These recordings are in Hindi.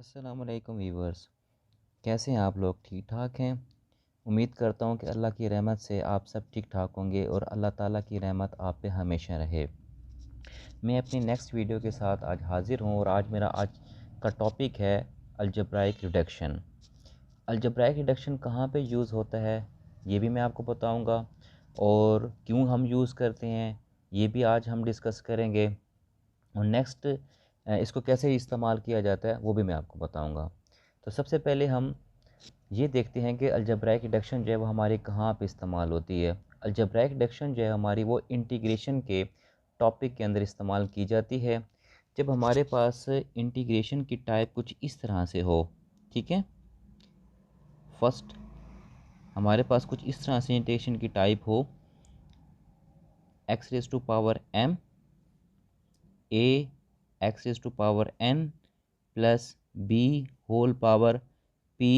अस्सलामुअलैकुम वीवर्स, कैसे हैं आप लोग? ठीक ठाक हैं। उम्मीद करता हूं कि अल्लाह की रहमत से आप सब ठीक ठाक होंगे और अल्लाह ताला की रहमत आप पे हमेशा रहे। मैं अपनी नेक्स्ट वीडियो के साथ आज हाज़िर हूं और आज का टॉपिक है अलजेब्राइक रिडक्शन। अलजेब्राइक रिडक्शन कहाँ पे यूज़ होता है ये भी मैं आपको बताऊंगा, और क्यों हम यूज़ करते हैं ये भी आज हम डिस्कस करेंगे, और नेक्स्ट इसको कैसे इस्तेमाल किया जाता है वो भी मैं आपको बताऊंगा। तो सबसे पहले हम ये देखते हैं कि अलजेब्राइक रिडक्शन जो है वो हमारी कहाँ पे इस्तेमाल होती है। अलजेब्राइक रिडक्शन जो है हमारी वो इंटीग्रेशन के टॉपिक के अंदर इस्तेमाल की जाती है जब हमारे पास इंटीग्रेशन की टाइप कुछ इस तरह से हो। ठीक है, फर्स्ट हमारे पास कुछ इस तरह से इंटीग्रेशन की टाइप हो x raise to power m a x raise to power n plus b whole power p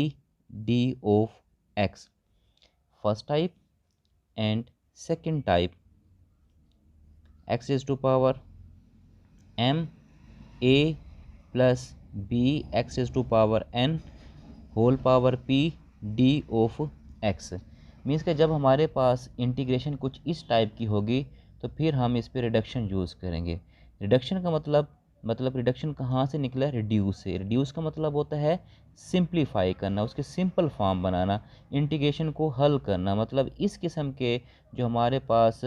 d of x, first type. And second type x raise to power m a plus b x raise to power n whole power p d of x। Means कि जब हमारे पास इंटीग्रेशन कुछ इस टाइप की होगी तो फिर हम इस पर रिडक्शन यूज़ करेंगे। रिडक्शन का मतलब रिडक्शन कहाँ से निकला? रिड्यूस से। रिड्यूस का मतलब होता है सिंप्लीफाई करना, उसके सिंपल फॉर्म बनाना, इंटीग्रेशन को हल करना। मतलब इस किस्म के जो हमारे पास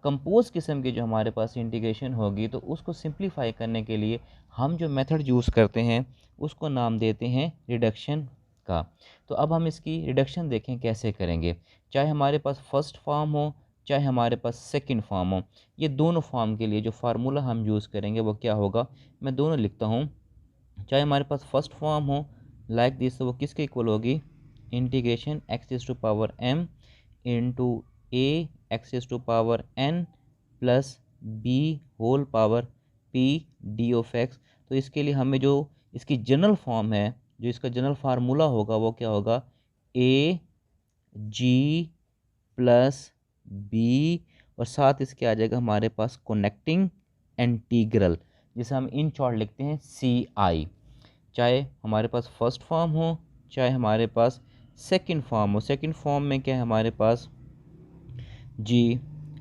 कंपोज किस्म की जो हमारे पास इंटीग्रेशन होगी तो उसको सिंप्लीफाई करने के लिए हम जो मेथड यूज़ करते हैं उसको नाम देते हैं रिडक्शन का। तो अब हम इसकी रिडक्शन देखें कैसे करेंगे। चाहे हमारे पास फर्स्ट फॉर्म हो चाहे हमारे पास सेकंड फॉर्म हो, ये दोनों फॉर्म के लिए जो फार्मूला हम यूज़ करेंगे वो क्या होगा, मैं दोनों लिखता हूँ। चाहे हमारे पास फर्स्ट फॉर्म हो लाइक दिस, तो वो किसके इक्वल होगी? Integration x raise to power m into a x raise to power n plus b whole power p d of x। तो इसके लिए हमें जो इसकी जनरल फॉर्म है, जो इसका जनरल फार्मूला होगा वो क्या होगा? a g प्लस b, और साथ इसके आ जाएगा हमारे पास कनेक्टिंग इंटीग्रल, जिसे हम इन शॉर्ट लिखते हैं CI। चाहे हमारे पास फर्स्ट फॉर्म हो चाहे हमारे पास सेकंड फॉर्म हो। सेकंड फॉर्म में क्या है हमारे पास जी,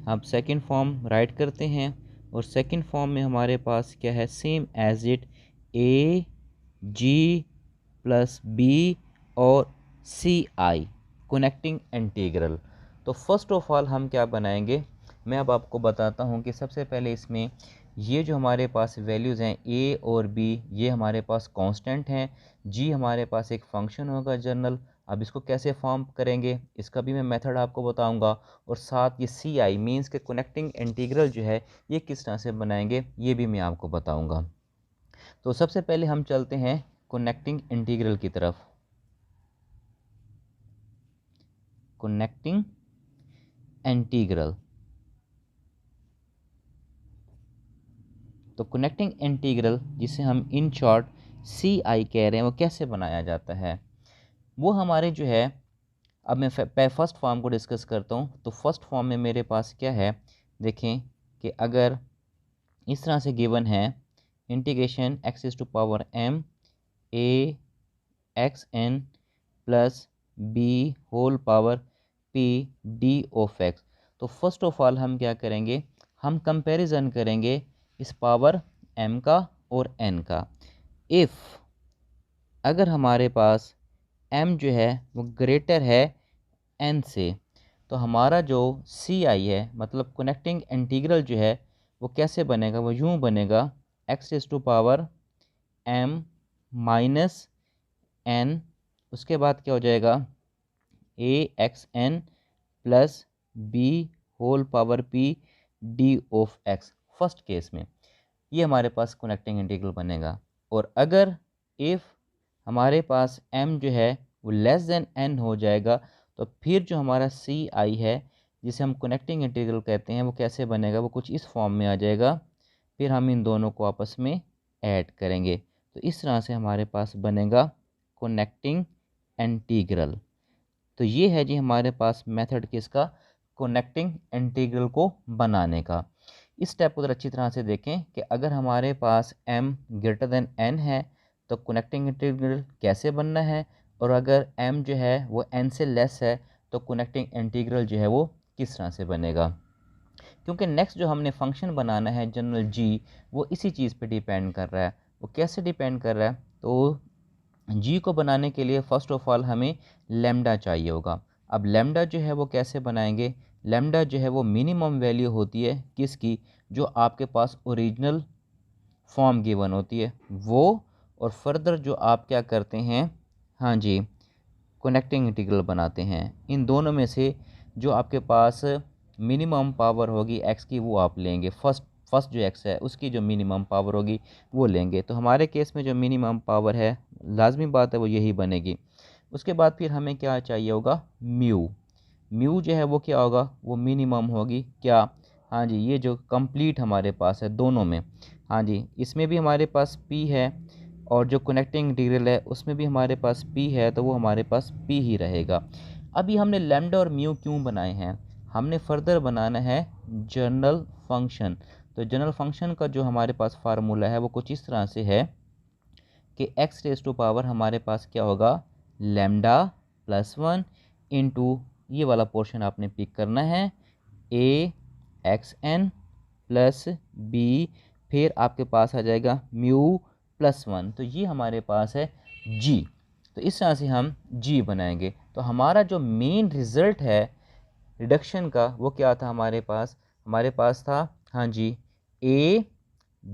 हम सेकंड फॉर्म राइट करते हैं और सेकंड फॉर्म में हमारे पास क्या है? Same as it a g plus b और CI कनेक्टिंग इंटीग्रल। तो फर्स्ट ऑफ ऑल हम क्या बनाएंगे, मैं अब आपको बताता हूँ कि सबसे पहले इसमें ये जो हमारे पास वैल्यूज़ हैं a और b, ये हमारे पास कांस्टेंट हैं। g हमारे पास एक फंक्शन होगा जनरल। अब इसको कैसे फॉर्म करेंगे इसका भी मैं मेथड आपको बताऊंगा, और साथ ये CI मींस के कनेक्टिंग इंटीग्रल जो है ये किस तरह से बनाएंगे ये भी मैं आपको बताऊंगा। तो सबसे पहले हम चलते हैं कनेक्टिंग इंटीग्रल की तरफ। कनेक्टिंग इंटीग्रल, तो कनेक्टिंग इंटीग्रल जिसे हम इन शॉर्ट CI कह रहे हैं वो कैसे बनाया जाता है? वो हमारे जो है, अब मैं फर्स्ट फॉर्म को डिस्कस करता हूँ। तो फर्स्ट फॉर्म में मेरे पास क्या है, देखें कि अगर इस तरह से गिवन है integration x is to power m a x n plus b whole power p d of x। तो फर्स्ट ऑफ ऑल हम क्या करेंगे, हम कंपैरिजन करेंगे इस पावर m का और n का। इफ़ अगर हमारे पास m जो है वो ग्रेटर है n से, तो हमारा जो CI है मतलब कनेक्टिंग इंटीग्रल जो है वो कैसे बनेगा? वो यूँ बनेगा x is to power m minus n, उसके बाद क्या हो जाएगा a x n plus b whole power p d of x। First case में ये हमारे पास कनेक्टिंग इंटीग्रल बनेगा। और अगर इफ़ हमारे पास m जो है वो लेस देन n हो जाएगा तो फिर जो हमारा CI है जिसे हम कनेक्टिंग इंटीग्रल कहते हैं वो कैसे बनेगा? वो कुछ इस फॉर्म में आ जाएगा। फिर हम इन दोनों को आपस में ऐड करेंगे तो इस तरह से हमारे पास बनेगा कनेक्टिंग इंटीग्रल। तो ये है जी हमारे पास मेथड किसका? कनेक्टिंग इंटीग्रल को बनाने का। इस स्टेप को अच्छी तरह से देखें कि अगर हमारे पास m ग्रेटर देन n है तो कनेक्टिंग इंटीग्रल कैसे बनना है, और अगर m जो है वो n से लेस है तो कनेक्टिंग इंटीग्रल जो है वो किस तरह से बनेगा। क्योंकि नेक्स्ट जो हमने फंक्शन बनाना है जनरल g, वो इसी चीज़ पे डिपेंड कर रहा है। वो कैसे डिपेंड कर रहा है, तो g को बनाने के लिए फ़र्स्ट ऑफ ऑल हमें लैम्डा चाहिए होगा। अब लैम्डा जो है वो कैसे बनाएंगे, लैम्डा जो है वो मिनिमम वैल्यू होती है किसकी, जो आपके पास ओरिजिनल फॉर्म गिवन होती है वो, और फर्दर जो आप क्या करते हैं, हाँ जी, कनेक्टिंग इंटीग्रल बनाते हैं। इन दोनों में से जो आपके पास मिनिमम पावर होगी x की वो आप लेंगे, फर्स्ट जो x है उसकी जो मिनिमम पावर होगी वो लेंगे। तो हमारे केस में जो मिनिमम पावर है लाजमी बात है वो यही बनेगी। उसके बाद फिर हमें क्या चाहिए होगा, म्यू। म्यू जो है वो क्या होगा, वो मिनिमम होगी क्या, हाँ जी, ये जो कंप्लीट हमारे पास है दोनों में, हाँ जी, इसमें भी हमारे पास p है और जो कनेक्टिंग इंटीग्रल है उसमें भी हमारे पास p है, तो वो हमारे पास p ही रहेगा। अभी हमने लैम्डा और म्यू क्यों बनाए हैं, हमने फर्दर बनाना है जनरल फंक्शन। तो जनरल फंक्शन का जो हमारे पास फार्मूला है वो कुछ इस तरह से है कि x रेज़ टू पावर हमारे पास क्या होगा, लैम्डा प्लस 1 इंटू, ये वाला पोर्शन आपने पिक करना है, a x n plus b, फिर आपके पास आ जाएगा म्यू प्लस 1, तो ये हमारे पास है g। तो इस तरह से हम g बनाएंगे। तो हमारा जो मेन रिज़ल्ट है रिडक्शन का वो क्या था हमारे पास था, हाँ जी, a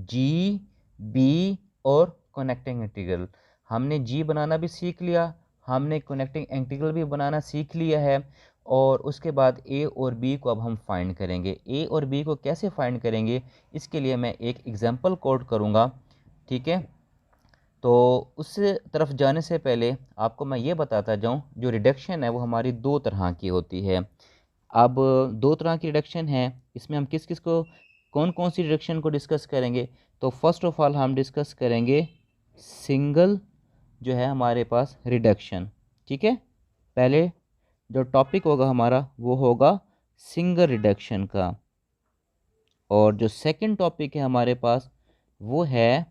g b और कनेक्टिंग इंटीग्रल। हमने g बनाना भी सीख लिया, हमने कनेक्टिंग इंटीग्रल भी बनाना सीख लिया है, और उसके बाद a और b को अब हम फाइंड करेंगे। a और b को कैसे फाइंड करेंगे, इसके लिए मैं एक एग्जांपल कोड करूँगा, ठीक है। तो उस तरफ जाने से पहले आपको मैं ये बताता जाऊँ, जो रिडक्शन है वो हमारी दो तरह की होती है। अब दो तरह की रिडक्शन है, इसमें हम किस किस को, कौन कौन सी रिडक्शन को डिस्कस करेंगे। तो फर्स्ट ऑफ ऑल हम डिस्कस करेंगे सिंगल जो है हमारे पास रिडक्शन, ठीक है। पहले जो टॉपिक होगा हमारा वो होगा सिंगल रिडक्शन का, और जो सेकंड टॉपिक है हमारे पास वो है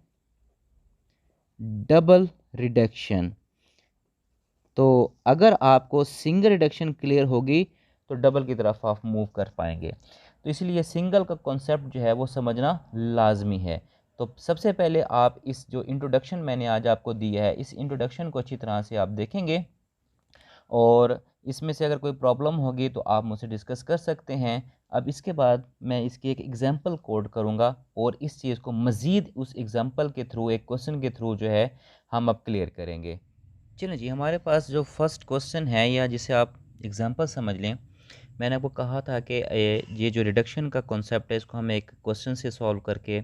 डबल रिडक्शन। तो अगर आपको सिंगल रिडक्शन क्लियर होगी तो डबल की तरफ आप मूव कर पाएंगे। तो इसलिए सिंगल का कॉन्सेप्ट जो है वो समझना लाजमी है। तो सबसे पहले आप इस जो इंट्रोडक्शन मैंने आज आपको दिया है, इस इंट्रोडक्शन को अच्छी तरह से आप देखेंगे, और इसमें से अगर कोई प्रॉब्लम होगी तो आप मुझसे डिस्कस कर सकते हैं। अब इसके बाद मैं इसकी एक एग्जांपल कोड करूंगा, और इस चीज़ को मज़ीद उस एग्जांपल के थ्रू, एक क्वेश्चन के थ्रू जो है हम अब क्लियर करेंगे। चलिए जी, हमारे पास जो फर्स्ट क्वेश्चन है, या जिसे आप एग्जांपल समझ लें, मैंने आपको कहा था कि ये जो रिडक्शन का कॉन्सेप्ट है इसको हम एक क्वेश्चन से सॉल्व करके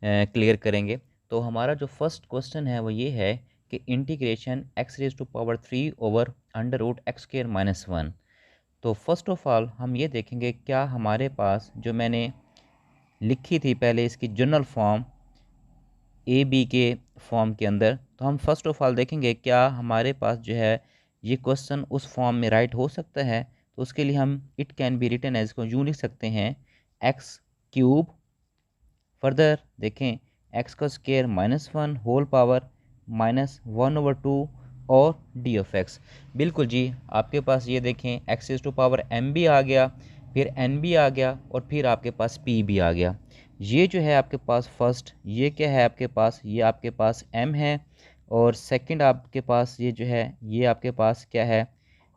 क्लियर करेंगे। तो हमारा जो फर्स्ट क्वेश्चन है वो ये है कि integration x raise to power 3 over under root x square minus 1। तो फर्स्ट ऑफ ऑल हम ये देखेंगे क्या हमारे पास जो मैंने लिखी थी पहले इसकी जनरल फॉर्म ए बी के फॉर्म के अंदर, तो हम फर्स्ट ऑफ ऑल देखेंगे क्या हमारे पास जो है ये क्वेश्चन उस फॉर्म में राइट हो सकता है। तो उसके लिए हम it can be written as को यूँ लिख सकते हैं, एक्स क्यूब, फर्दर देखें एक्स का square minus 1 whole power minus 1 over 2 और डी ऑफ एक्स। बिल्कुल जी, आपके पास ये देखें x is to power m भी आ गया, फिर एन भी आ गया, और फिर आपके पास पी भी आ गया। ये जो है आपके पास फर्स्ट, ये क्या है आपके पास, ये आपके पास m है, और सेकंड आपके पास ये जो है ये आपके पास क्या है,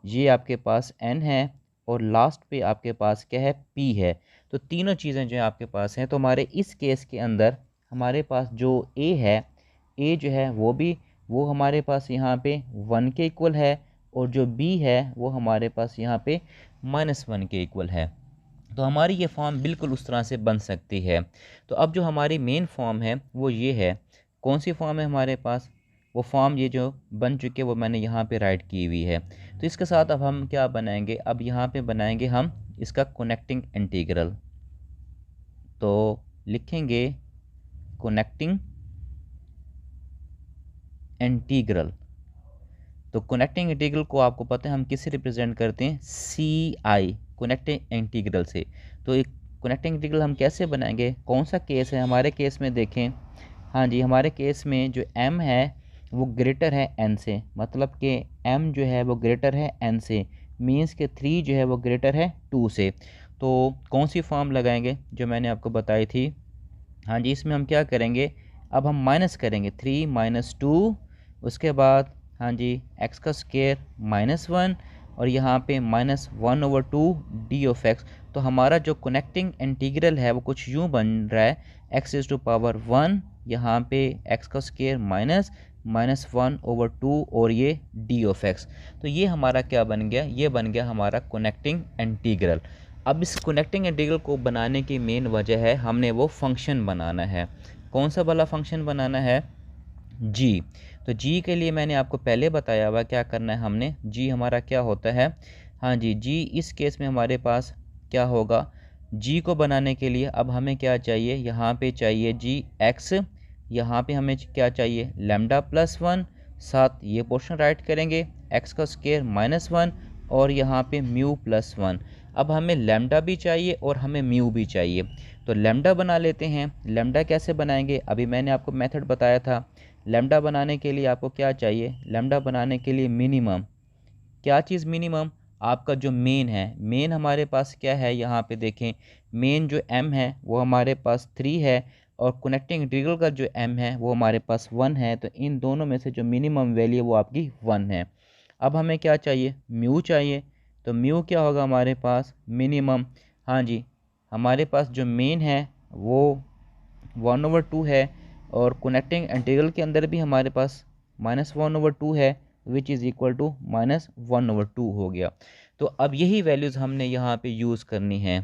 ये आपके पास n है, और लास्ट पे आपके पास क्या है, p है। तो तीनों चीज़ें जो है आपके पास हैं। तो हमारे इस केस के अंदर हमारे पास जो a है, a जो है वो हमारे पास यहाँ पे 1 के इक्वल है, और जो b है वो हमारे पास यहाँ पे -1 के इक्वल है। तो हमारी ये फॉर्म बिल्कुल उस तरह से बन सकती है। तो अब जो हमारी मेन फॉर्म है वो ये है, कौन सी फॉर्म है हमारे पास, वो फॉर्म ये जो बन चुकी है वो मैंने यहाँ पे राइट की हुई है। तो इसके साथ अब हम क्या बनाएंगे, अब यहाँ पे बनाएंगे हम इसका कनेक्टिंग इंटीग्रल। तो लिखेंगे कनेक्टिंग इंटीग्रल। तो कनेक्टिंग इंटीग्रल को आपको पता है हम किससे रिप्रेजेंट करते हैं, सी आई, कनेक्टिंग इंटीग्रल से। तो एक कनेक्टिंग इंटीग्रल हम कैसे बनाएंगे, कौन सा केस है हमारे केस में देखें, हाँ जी, हमारे केस में जो m है वो ग्रेटर है n से, मतलब कि m जो है वो ग्रेटर है n से, मीन्स के 3 जो है वो ग्रेटर है 2 से। तो कौन सी फॉर्म लगाएंगे जो मैंने आपको बताई थी? हाँ जी, इसमें हम क्या करेंगे, अब हम माइनस करेंगे 3 माइनस 2, उसके बाद हाँ जी x का स्क्वायर -1 और यहाँ पे -1/2 d(x). तो हमारा जो कनेक्टिंग इंटीग्रल है वो कुछ यूँ बन रहा है, x⁻1 यहाँ पे x का स्क्वायर माइनस -1/2 और ये d(x). तो ये हमारा क्या बन गया, ये बन गया हमारा कनेक्टिंग इंटीग्रल। अब इस कनेक्टिंग इंटीग्रल को बनाने की मेन वजह है, हमने वो फंक्शन बनाना है। कौन सा वाला फंक्शन बनाना है? जी। तो जी के लिए मैंने आपको पहले बताया हुआ क्या करना है हमने। जी हमारा क्या होता है, हाँ जी, जी इस केस में हमारे पास क्या होगा, जी को बनाने के लिए अब हमें क्या चाहिए, यहाँ पे चाहिए जी एक्स, यहाँ पे हमें क्या चाहिए λ+1, साथ ये पोर्शन राइट करेंगे एक्स का स्क्वायर -1 और यहाँ पे μ+1। अब हमें लैम्डा भी चाहिए और हमें म्यू भी चाहिए, तो लैम्डा बना लेते हैं। लैम्डा कैसे बनाएंगे, अभी मैंने आपको मेथड बताया था। लैम्डा बनाने के लिए आपको क्या चाहिए, लैम्डा बनाने के लिए मिनिमम, क्या चीज़ मिनिमम, आपका जो मेन है, मेन हमारे पास क्या है, यहाँ पे देखें मेन जो m है वो हमारे पास 3 है और कनेक्टिंग इंटीग्रल का जो m है वो हमारे पास 1 है। तो इन दोनों में से जो मिनिमम वैल्यू है वो आपकी 1 है। अब हमें क्या चाहिए, म्यू चाहिए। तो म्यू क्या होगा हमारे पास, मिनिमम, हाँ जी, हमारे पास जो मेन है वो 1/2 है और कनेक्टिंग इंटीग्रल के अंदर भी हमारे पास -1/2 है, विच इज़ इक्वल टू -1/2 हो गया। तो अब यही वैल्यूज़ हमने यहाँ पे यूज़ करनी है।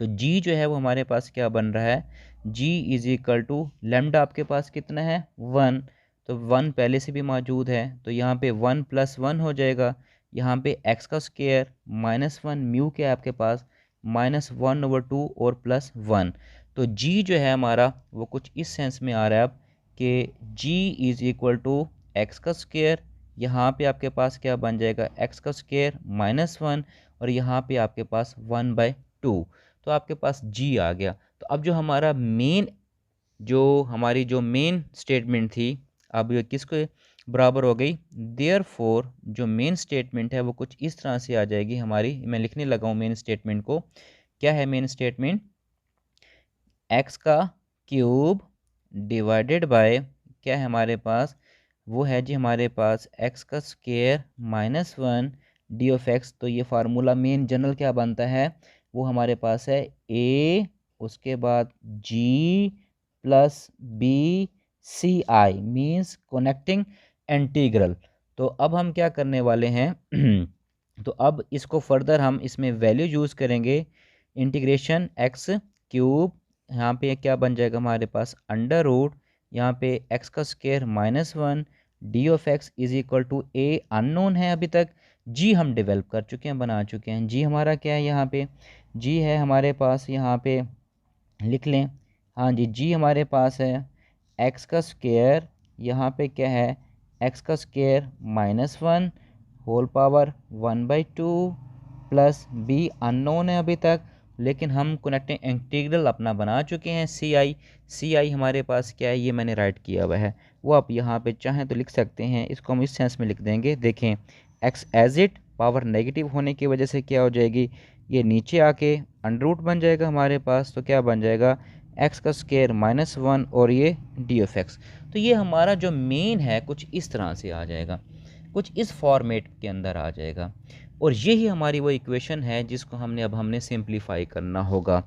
तो जी जो है वो हमारे पास क्या बन रहा है, जी इज़ इक्वल टू लैम्डा आपके पास कितना है 1, तो 1 पहले से भी मौजूद है तो यहाँ पे 1 + 1 हो जाएगा। यहाँ पे x का स्क्वायर -1 म्यू क्या है आपके पास -1/2 और +1। तो जी जो है हमारा वो कुछ इस सेंस में आ रहा है अब कि जी इज़ इक्वल टू एक्स का स्क्वायर, यहाँ पे आपके पास क्या बन जाएगा एक्स का स्क्वायर -1 और यहाँ पे आपके पास 1/2। तो आपके पास जी आ गया। तो अब जो हमारा मेन, जो हमारी जो मेन स्टेटमेंट थी, अब ये किसके बराबर हो गई, देयरफॉर जो मेन स्टेटमेंट है वो कुछ इस तरह से आ जाएगी हमारी। मैं लिखने लगा हूँ मेन स्टेटमेंट को। क्या है मेन स्टेटमेंट, एक्स का क्यूब डिवाइडेड बाय क्या है हमारे पास, वो है जी हमारे पास एक्स का स्क्वायर -1 d(x). तो ये फार्मूला मेन जनरल क्या बनता है, वो हमारे पास है a, उसके बाद g plus b c i, means connecting integral. तो अब हम क्या करने वाले हैं तो अब इसको फर्दर हम इसमें वैल्यू यूज़ करेंगे, इंटीग्रेशन एक्स क्यूब, यहाँ पे क्या बन जाएगा हमारे पास अंडर रूट, यहाँ पे एक्स का square -1 d(x) is equal to a unknown है अभी तक, जी हम डेवलप कर चुके हैं, बना चुके हैं। जी हमारा क्या है, यहाँ पे जी है हमारे पास, यहाँ पे लिख लें, हाँ जी, जी हमारे पास है एक्स का स्क्वायर, यहाँ पे क्या है एक्स का square -1 whole power 1/2 plus b unknown है अभी तक, लेकिन हम कनेक्टिंग इंटीग्रल अपना बना चुके हैं सी आई हमारे पास क्या है, ये मैंने राइट किया हुआ है, वो आप यहाँ पे चाहें तो लिख सकते हैं। इसको हम इस सेंस में लिख देंगे, देखें x as it power negative होने की वजह से क्या हो जाएगी, ये नीचे आके अंडर रूट बन जाएगा हमारे पास, तो क्या बन जाएगा एक्स का स्क्वायर -1 और ये d(x). तो ये हमारा जो मेन है कुछ इस तरह से आ जाएगा, कुछ इस फॉर्मेट के अंदर आ जाएगा, और यही हमारी वो इक्वेशन है जिसको हमने सिंप्लीफाई करना होगा।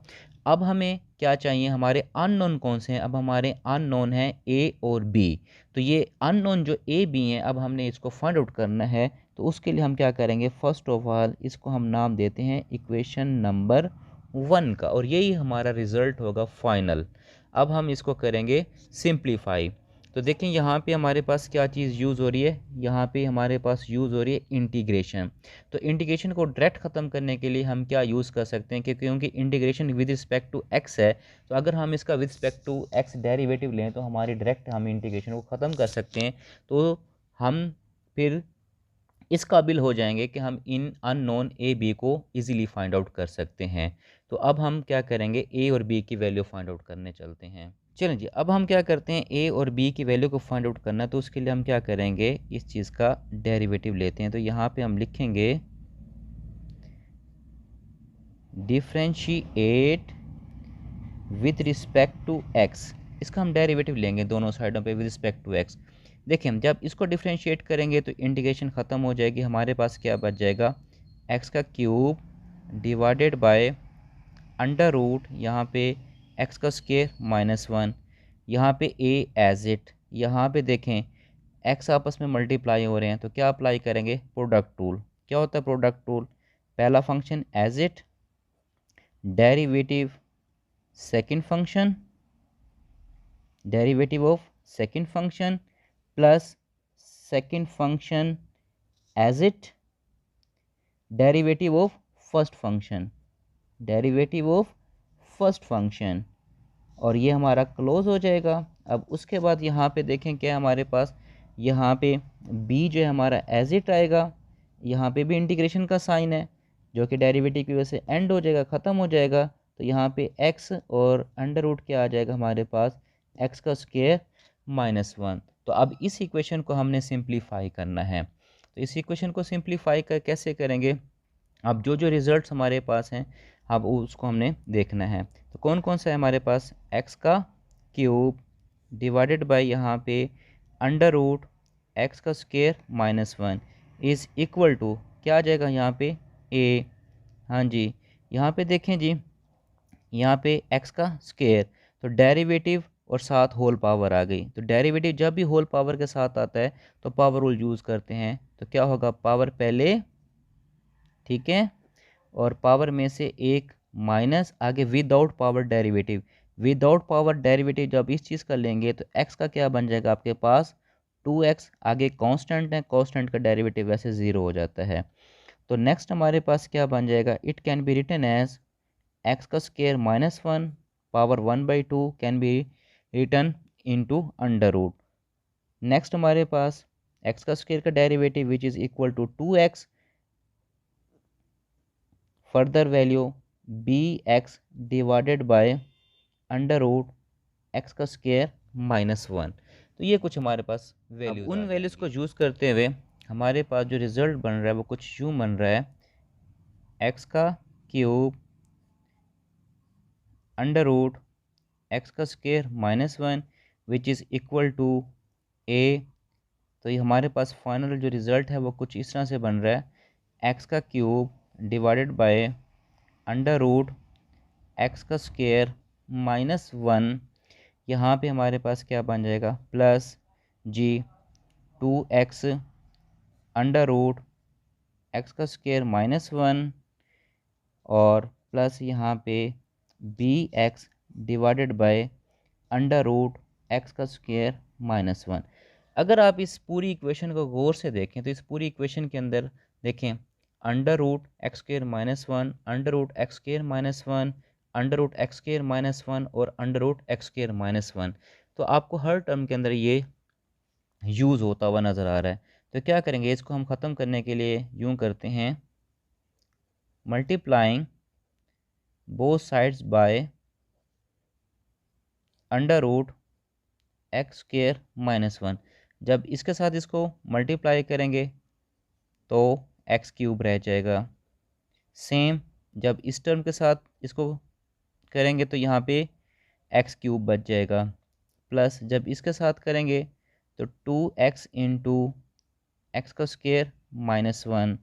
अब हमें क्या चाहिए, हमारे अननोन कौन से हैं, अब हमारे अननोन हैं ए और बी। तो ये अननोन जो ए बी हैं अब हमने इसको फाइंड आउट करना है। तो उसके लिए हम क्या करेंगे, फर्स्ट ऑफ ऑल इसको हम नाम देते हैं इक्वेशन नंबर 1 का, और यही हमारा रिज़ल्ट होगा फाइनल। अब हम इसको करेंगे सिंप्लीफाई। तो देखें यहाँ पे हमारे पास क्या चीज़ यूज़ हो रही है, यहाँ पे हमारे पास यूज़ हो रही है इंटीग्रेशन। तो इंटीग्रेशन को डायरेक्ट ख़त्म करने के लिए हम क्या यूज़ कर सकते हैं, क्योंकि integration with respect to x है, तो अगर हम इसका with respect to x derivative लें तो हमारी डायरेक्ट हम इंटीग्रेशन को ख़त्म कर सकते हैं। तो हम फिर इस काबिल हो जाएंगे कि हम इन अननोन ए बी को इजीली फाइंड आउट कर सकते हैं। तो अब हम क्या करेंगे, ए और बी की वैल्यू फाइंड आउट करने चलते हैं। चलें जी, अब हम क्या करते हैं, ए और बी की वैल्यू को फाइंड आउट करना है, तो उसके लिए हम क्या करेंगे, इस चीज़ का डेरिवेटिव लेते हैं। तो यहाँ पे हम लिखेंगे differentiate with respect to x. इसका हम डेरिवेटिव लेंगे दोनों साइडों पे विद रिस्पेक्ट टू एक्स। देखिए, हम जब इसको डिफ्रेंशिएट करेंगे तो इंटीग्रेशन ख़त्म हो जाएगी, हमारे पास क्या बच जाएगा, एक्स का cube divided by under root, यहाँ पे एक्स का स्क्वायर -1, यहाँ पे ए एज इट, यहाँ पे देखें एक्स आपस में मल्टीप्लाई हो रहे हैं, तो क्या अप्लाई करेंगे, प्रोडक्ट रूल। क्या होता है प्रोडक्ट रूल, पहला function as it, derivative second function, derivative of second function plus second function as it, derivative of first function, derivative of first function, और ये हमारा क्लोज हो जाएगा। अब उसके बाद यहाँ पे देखें क्या हमारे पास, यहाँ पे b जो है हमारा एज इट आएगा, यहाँ पे भी इंटीग्रेशन का साइन है जो कि डेरिवेटिव की वजह से एंड हो जाएगा, ख़त्म हो जाएगा। तो यहाँ पे x और अंडर रूट क्या आ जाएगा हमारे पास, x का स्क्वायर -1। तो अब इस इक्वेशन को हमने सिंप्लीफाई करना है। तो इस इक्वेशन को सिंप्लीफाई कैसे करेंगे, अब जो जो रिजल्ट्स हमारे पास हैं अब उसको हमने देखना है। तो कौन कौन सा है हमारे पास, एक्स का क्यूब डिवाइडेड बाय यहाँ पे अंडर रूट एक्स का स्क्वायर -1 इज़ इक्वल टू क्या आ जाएगा यहाँ पे ए। हाँ जी, यहाँ पे देखें जी, यहाँ पे एक्स का स्क्वायर, तो डेरिवेटिव और साथ होल पावर आ गई। तो डेरिवेटिव जब भी होल पावर के साथ आता है तो पावर रूल यूज़ करते हैं, तो क्या होगा, पावर पहले, ठीक है, और पावर में से एक माइनस आगे without power derivative. Without power derivative जब इस चीज़ का लेंगे तो x का क्या बन जाएगा आपके पास 2x, आगे कांस्टेंट है, कांस्टेंट का डेरिवेटिव वैसे 0 हो जाता है। तो नेक्स्ट हमारे पास क्या बन जाएगा, it can be written as x का square -1 power 1/2 can be written into under root. Next हमारे पास x का स्क्वायर का derivative which is equal to 2x, further value bx divided by under root x का स्क्वायर -1। तो ये कुछ हमारे पास वैल्यूज, उन वैल्यूज़ को यूज़ करते हुए हमारे पास जो रिज़ल्ट बन रहा है वो कुछ यूँ बन रहा है, एक्स का क्यूब अंडर रूट एक्स का square -1 which is equal to a. तो ये हमारे पास फाइनल जो रिज़ल्ट है वो कुछ इस तरह से बन रहा है, एक्स का cube divided by under root x का स्क्वायर -1, यहाँ पे हमारे पास क्या बन जाएगा, plus g 2x under root x का स्क्वायर -1 और प्लस यहाँ पे bx divided by under root x का स्क्वायर -1। अगर आप इस पूरी इक्वेशन को गौर से देखें तो इस पूरी इक्वेशन के अंदर देखें, under root x square -1, under root x square -1, under root x square -1 और अंडर रूट एक्स स्क्वायर -1, तो आपको हर टर्म के अंदर ये यूज़ होता हुआ नज़र आ रहा है। तो क्या करेंगे, इसको हम ख़त्म करने के लिए यूँ करते हैं, multiplying both sides by under root x square -1। जब इसके साथ इसको मल्टीप्लाई करेंगे तो एक्स क्यूब रह जाएगा। सेम जब इस टर्म के साथ इसको करेंगे तो यहाँ पे एक्स क्यूब बच जाएगा, प्लस जब इसके साथ करेंगे तो 2x इंटू एक्स का स्क्वायर -1,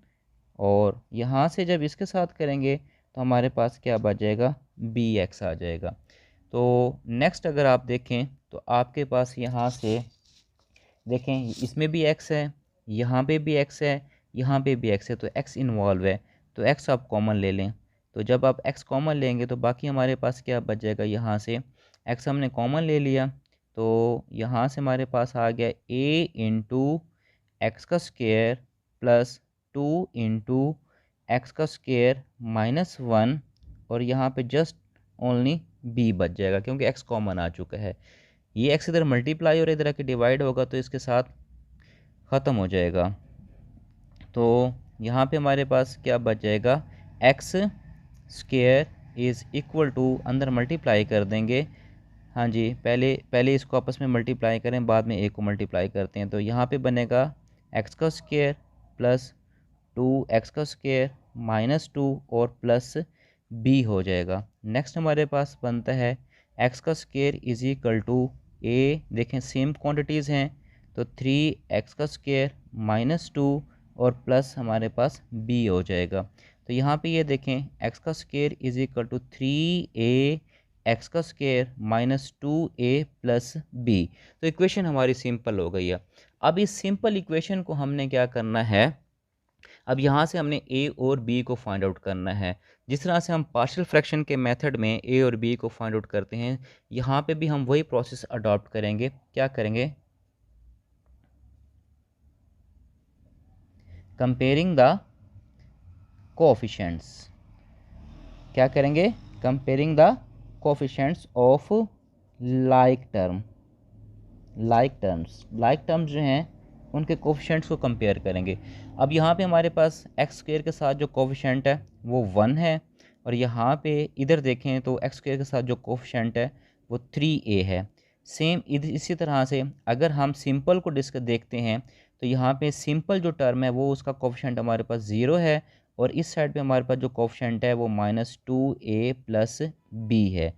और यहाँ से जब इसके साथ करेंगे तो हमारे पास क्या बच जाएगा, bx आ जाएगा। तो नेक्स्ट अगर आप देखें तो आपके पास यहाँ से देखें, इसमें भी x है, यहाँ पे भी x है, यहाँ पे भी x है, तो x इन्वॉल्व है, तो x आप कॉमन ले लें। तो जब आप x कॉमन लेंगे तो बाकी हमारे पास क्या बच जाएगा, यहाँ से x हमने कॉमन ले लिया तो यहाँ से हमारे पास आ गया a इंटू एक्स का स्क्वायर प्लस 2 इंटू एक्स का स्क्वायर -1, और यहाँ पे जस्ट ओनली b बच जाएगा क्योंकि x कॉमन आ चुका है। ये x इधर मल्टीप्लाई और इधर आके डिवाइड होगा तो इसके साथ ख़त्म हो जाएगा। तो यहाँ पे हमारे पास क्या बच जाएगा, x square is equal to, अंदर मल्टीप्लाई कर देंगे हाँ जी, पहले पहले इसको आपस में मल्टीप्लाई करें, बाद में ए को मल्टीप्लाई करते हैं। तो यहाँ पे बनेगा एक्स का स्क्वायर प्लस 2x का स्क्वायर माइनस 2 और प्लस b हो जाएगा। नेक्स्ट हमारे पास बनता है x का square is equal to a, देखें सेम क्वांटिटीज़ हैं, तो 3x का स्क्वायर माइनस 2 और प्लस हमारे पास b हो जाएगा। तो यहाँ पे ये देखें x का square is equal to 3a x का square minus 2a plus b। तो इक्वेशन हमारी सिंपल हो गई है। अब इस सिंपल इक्वेशन को हमने क्या करना है, अब यहाँ से हमने ए और बी को फाइंड आउट करना है। जिस तरह से हम पार्शियल फ्रैक्शन के मेथड में ए और बी को फाइंड आउट करते हैं, यहाँ पे भी हम वही प्रोसेस अडॉप्ट करेंगे। क्या करेंगे, कंपेयरिंग द कोएफिशिएंट्स। क्या करेंगे, comparing the coefficients of like term. Like terms जो हैं उनके कोफिशेंट्स को कंपेयर करेंगे। अब यहाँ पे हमारे पास एक्स स्क्वायर के साथ जो कोफिशेंट है वो 1 है, और यहाँ पे इधर देखें तो एक्स स्क्वायर के साथ जो कोफिशेंट है वो 3a है। सेम इसी तरह से अगर हम सिंपल को देखते हैं तो यहाँ पे सिंपल जो टर्म है वो उसका कोफिशेंट हमारे पास 0 है, और इस साइड पे हमारे पास जो कोफिशेंट है वो -2a प्लस b है।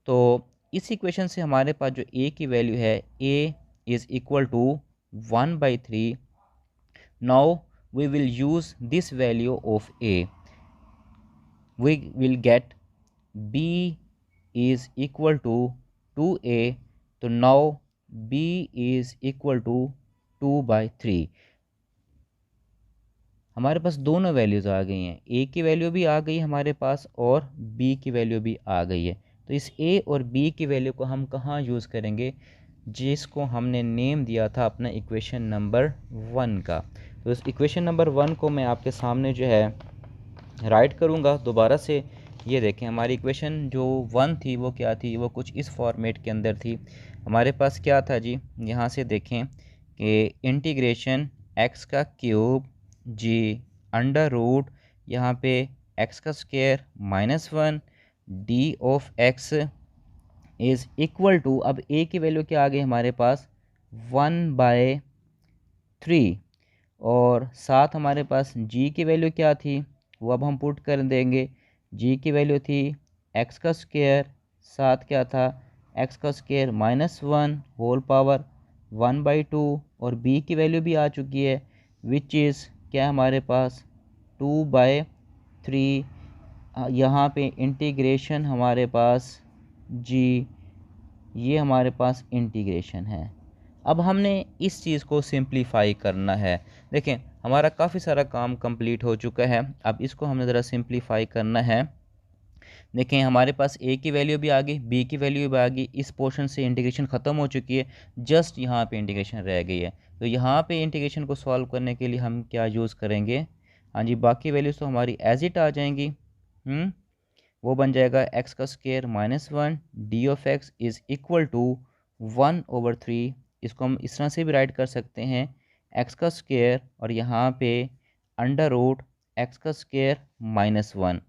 तो इस इक्वेशन से हमारे पास जो a की वैल्यू है, a is equal to 1/3। Now we will use this value of a. We will get b is equal to 2a. तो now b is equal to 2/3। हमारे पास दोनों वैल्यूज़ आ गई हैं, a की वैल्यू भी आ गई हमारे पास और b की वैल्यू भी आ गई है। तो इस a और b की वैल्यू को हम कहाँ यूज़ करेंगे, जिसको हमने नेम दिया था अपना इक्वेशन नंबर 1 का। तो इस इक्वेशन नंबर 1 को मैं आपके सामने जो है राइट करूँगा दोबारा से। ये देखें हमारी इक्वेशन जो 1 थी वो क्या थी, वो कुछ इस फॉर्मेट के अंदर थी। हमारे पास क्या था जी, यहाँ से देखें कि इंटीग्रेशन एक्स का क्यूब जी अंडर रूट यहाँ पे एक्स का square -1 d of x is equal to, अब ए की वैल्यू क्या आ गई हमारे पास 1/3, और साथ हमारे पास जी की वैल्यू क्या थी वो अब हम पुट कर देंगे। जी की वैल्यू थी एक्स का स्क्वायर, साथ क्या था एक्स का स्क्वायर -1 होल पावर 1/2, और बी की वैल्यू भी आ चुकी है विच इज़ क्या हमारे पास 2/3। यहाँ पे इंटीग्रेशन हमारे पास जी, ये हमारे पास इंटीग्रेशन है। अब हमने इस चीज़ को सिंप्लीफाई करना है। देखें हमारा काफ़ी सारा काम कंप्लीट हो चुका है, अब इसको हमें ज़रा सिंप्लीफाई करना है। देखें हमारे पास a की वैल्यू भी आ गई, b की वैल्यू भी आ गई, इस पोर्शन से इंटीग्रेशन ख़त्म हो चुकी है, जस्ट यहाँ पे इंटीग्रेशन रह गई है। तो यहाँ पे इंटीग्रेशन को सॉल्व करने के लिए हम क्या यूज़ करेंगे, हाँ जी बाकी वैल्यूज़ तो हमारी एज इट आ जाएंगी। वो बन जाएगा एक्स का square -1 d of x is equal to 1/3। इसको हम इस तरह से भी राइट कर सकते हैं, एक्स का स्क्वायर और यहाँ पे अंडर रूट एक्स का स्क्वायर -1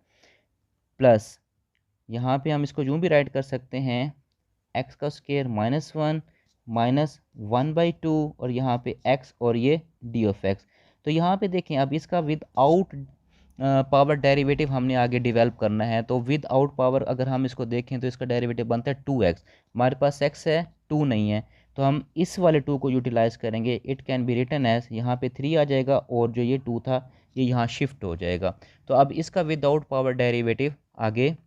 प्लस यहाँ पे हम इसको यूँ भी राइट कर सकते हैं एक्स का स्क्वायर -1 -1/2 और यहाँ पे एक्स और ये डी ऑफ एक्स। तो यहाँ पे देखें अब इसका विद आउट पावर डेरिवेटिव हमने आगे डेवलप करना है। तो विद आउट पावर अगर हम इसको देखें तो इसका डेरिवेटिव बनता है 2x, हमारे पास x है 2 नहीं है, तो हम इस वाले 2 को यूटिलाइज़ करेंगे। It can be written as, यहाँ पे 3 आ जाएगा और जो ये 2 था ये यहाँ शिफ्ट हो जाएगा। तो अब इसका विदाउट पावर डेरिवेटिव आगे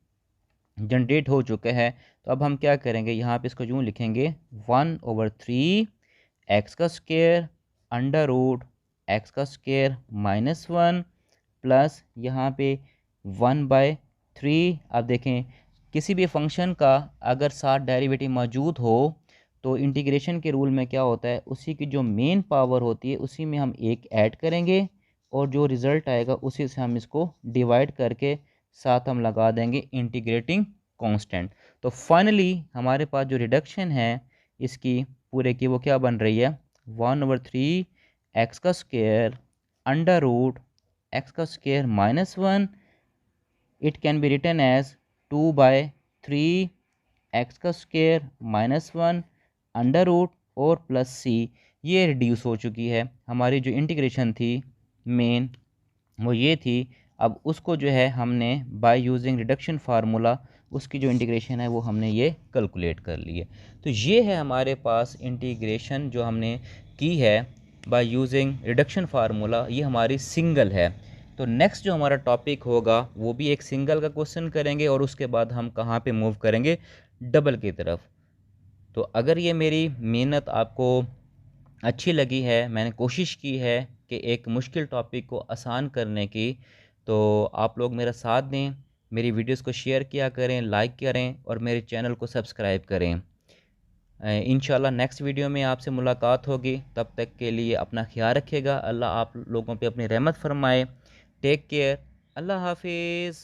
जनरेट हो चुका है। तो अब हम क्या करेंगे, यहाँ पे इसको यूँ लिखेंगे 1/3 एक्स का स्क्वायर अंडर रूट एक्स का स्क्वायर -1 प्लस यहाँ पे 1/3। अब देखें किसी भी फंक्शन का अगर साथ डेरिवेटिव मौजूद हो तो इंटीग्रेशन के रूल में क्या होता है, उसी की जो मेन पावर होती है उसी में हम एक ऐड करेंगे और जो रिज़ल्ट आएगा उसी से हम इसको डिवाइड करके साथ हम लगा देंगे इंटीग्रेटिंग कांस्टेंट। तो फाइनली हमारे पास जो रिडक्शन है इसकी पूरे की वो क्या बन रही है 1/3 एक्स का स्क्वायर अंडर रूट एक्स का square -1, it can be written as 2/3 x का स्क्वायर -1 अंडर रूट और प्लस सी, ये रिड्यूस हो चुकी है। हमारी जो इंटीग्रेशन थी मेन वो ये थी। अब उसको जो है हमने बाय यूजिंग रिडक्शन फार्मूला उसकी जो इंटीग्रेशन है वो हमने ये कैलकुलेट कर ली है। तो ये है हमारे पास इंटीग्रेशन जो हमने की है बाय यूजिंग रिडक्शन फार्मूला, ये हमारी सिंगल है। तो नेक्स्ट जो हमारा टॉपिक होगा वो भी एक सिंगल का क्वेश्चन करेंगे और उसके बाद हम कहाँ पे मूव करेंगे, डबल की तरफ। तो अगर ये मेरी मेहनत आपको अच्छी लगी है, मैंने कोशिश की है कि एक मुश्किल टॉपिक को आसान करने की, तो आप लोग मेरा साथ दें, मेरी वीडियोस को शेयर किया करें, लाइक करें और मेरे चैनल को सब्सक्राइब करें। इंशाल्लाह नेक्स्ट वीडियो में आपसे मुलाकात होगी। तब तक के लिए अपना ख्याल रखिएगा। अल्लाह आप लोगों पे अपनी रहमत फरमाए। Take care. अल्लाह हाफिज़।